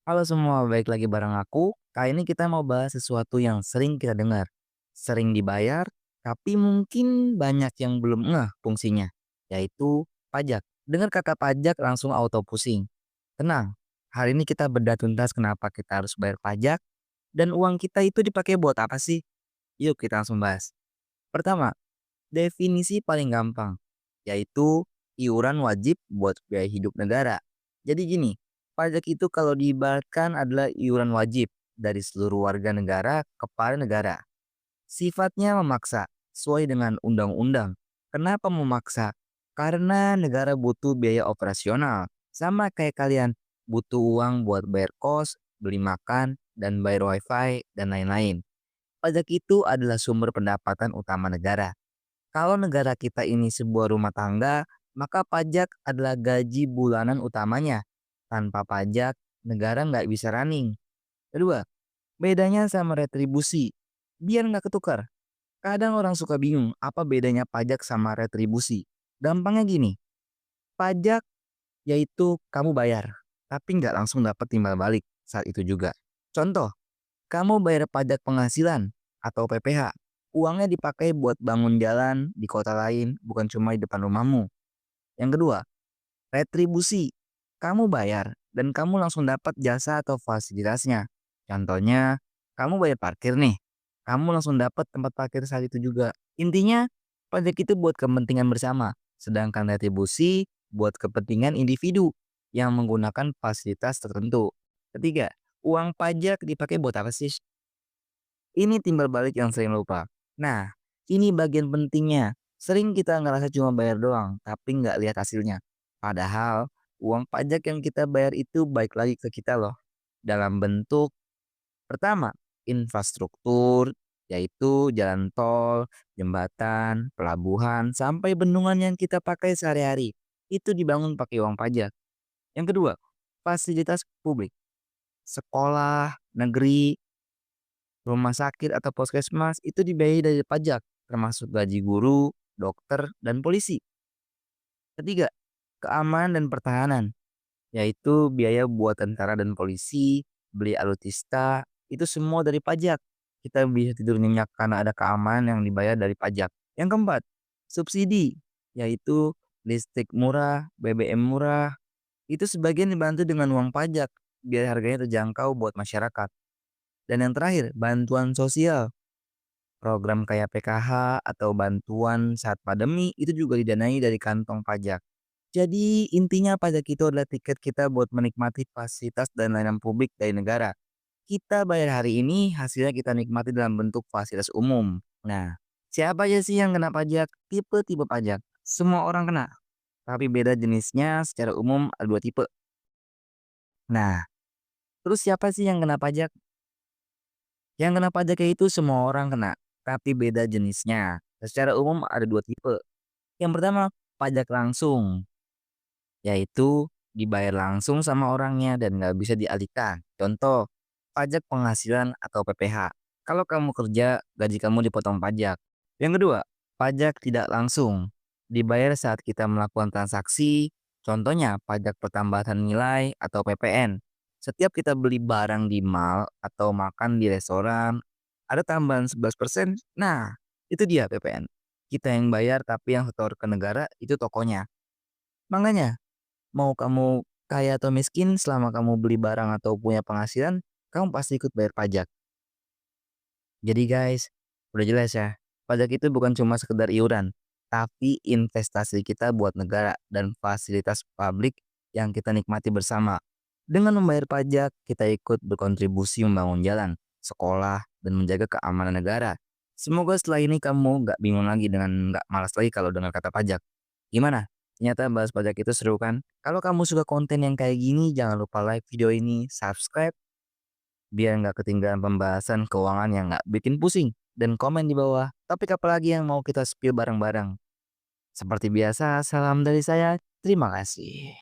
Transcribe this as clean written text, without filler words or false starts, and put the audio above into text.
Halo semua, baik lagi bareng aku. Kali ini kita mau bahas sesuatu yang sering kita dengar. Sering dibayar, tapi mungkin banyak yang belum ngeh fungsinya, yaitu pajak. Dengar kata pajak langsung auto pusing. Tenang, hari ini kita bedah tuntas kenapa kita harus bayar pajak dan uang kita itu dipakai buat apa sih? Yuk kita langsung bahas. Pertama, definisi paling gampang, yaitu iuran wajib buat biaya hidup negara. Jadi gini, pajak itu kalau diibaratkan adalah iuran wajib dari seluruh warga negara kepada negara. Sifatnya memaksa, sesuai dengan undang-undang. Kenapa memaksa? Karena negara butuh biaya operasional. Sama kayak kalian, butuh uang buat bayar kos, beli makan, dan bayar wifi, dan lain-lain. Pajak itu adalah sumber pendapatan utama negara. Kalau negara kita ini sebuah rumah tangga, maka pajak adalah gaji bulanan utamanya. Tanpa pajak, negara nggak bisa running. Kedua, bedanya sama retribusi. Biar nggak ketukar. Kadang orang suka bingung apa bedanya pajak sama retribusi. Gampangnya gini, pajak yaitu kamu bayar, tapi nggak langsung dapat timbal balik saat itu juga. Contoh, kamu bayar pajak penghasilan atau PPH. Uangnya dipakai buat bangun jalan di kota lain, bukan cuma di depan rumahmu. Yang kedua, retribusi. Kamu bayar dan kamu langsung dapat jasa atau fasilitasnya. Contohnya, kamu bayar parkir nih. Kamu langsung dapat tempat parkir saat itu juga. Intinya, pajak itu buat kepentingan bersama. Sedangkan retribusi buat kepentingan individu yang menggunakan fasilitas tertentu. Ketiga, uang pajak dipakai buat apa sih? Ini timbal balik yang sering lupa. Nah, ini bagian pentingnya. Sering kita ngerasa cuma bayar doang, tapi nggak lihat hasilnya. Padahal, uang pajak yang kita bayar itu baik lagi ke kita loh. Dalam bentuk, pertama, infrastruktur, yaitu jalan tol, jembatan, pelabuhan, sampai bendungan yang kita pakai sehari-hari. Itu dibangun pakai uang pajak. Yang kedua, fasilitas publik. Sekolah, negeri, rumah sakit atau puskesmas itu dibiayai dari pajak, termasuk gaji guru, dokter, dan polisi. Ketiga, keamanan dan pertahanan, yaitu biaya buat tentara dan polisi, beli alutsista, itu semua dari pajak. Kita bisa tidur nyenyak karena ada keamanan yang dibayar dari pajak. Yang keempat, subsidi, yaitu listrik murah, BBM murah, itu sebagian dibantu dengan uang pajak, biar harganya terjangkau buat masyarakat. Dan yang terakhir, bantuan sosial. Program kayak PKH atau bantuan saat pandemi itu juga didanai dari kantong pajak. Jadi intinya pajak itu adalah tiket kita buat menikmati fasilitas dan layanan publik dari negara. Kita bayar hari ini, hasilnya kita nikmati dalam bentuk fasilitas umum. Nah, siapa aja sih yang kena pajak? Tipe-tipe pajak. Semua orang kena, tapi beda jenisnya secara umum ada dua tipe. Nah, terus siapa sih yang kena pajak? Yang kena pajaknya itu semua orang kena, tapi beda jenisnya. Secara umum ada dua tipe. Yang pertama, pajak langsung, yaitu dibayar langsung sama orangnya dan nggak bisa dialihkan. Contoh, pajak penghasilan atau PPH. Kalau kamu kerja, gaji kamu dipotong pajak. Yang kedua, pajak tidak langsung. Dibayar saat kita melakukan transaksi, contohnya pajak pertambahan nilai atau PPN. Setiap kita beli barang di mall atau makan di restoran, ada tambahan 11%. Nah, itu dia PPN. Kita yang bayar tapi yang setor ke negara itu tokonya. Makanya, mau kamu kaya atau miskin, selama kamu beli barang atau punya penghasilan, kamu pasti ikut bayar pajak. Jadi guys, udah jelas ya, pajak itu bukan cuma sekedar iuran, tapi investasi kita buat negara dan fasilitas publik yang kita nikmati bersama. Dengan membayar pajak, kita ikut berkontribusi membangun jalan, sekolah, dan menjaga keamanan negara. Semoga setelah ini kamu nggak bingung lagi dengan nggak malas lagi kalau dengar kata pajak. Gimana? Ternyata bahas pajak itu seru kan? Kalau kamu suka konten yang kayak gini, jangan lupa like video ini, subscribe, biar nggak ketinggalan pembahasan keuangan yang nggak bikin pusing. Dan komen di bawah topik apa lagi yang mau kita spill bareng-bareng. Seperti biasa, salam dari saya. Terima kasih.